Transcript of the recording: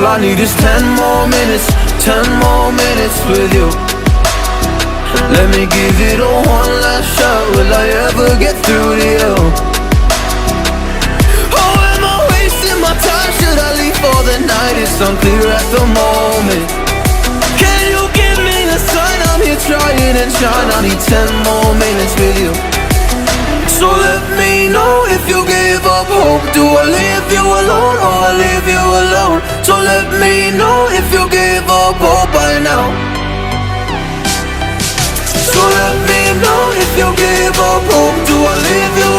All I need is 10 more minutes, 10 more minutes with you. Let me give it a one last shot. Will I ever get through to you? Oh, am I wasting my time? Should I leave for the night? It's unclear at the moment. Can you give me a sign? I'm here trying and trying. I need 10 more minutes with you. So let me know if you give up hope. Do I leave you alone or I leave you alone? So let me know if you give up hope by now. So let me know if you give up hope. Do I leave you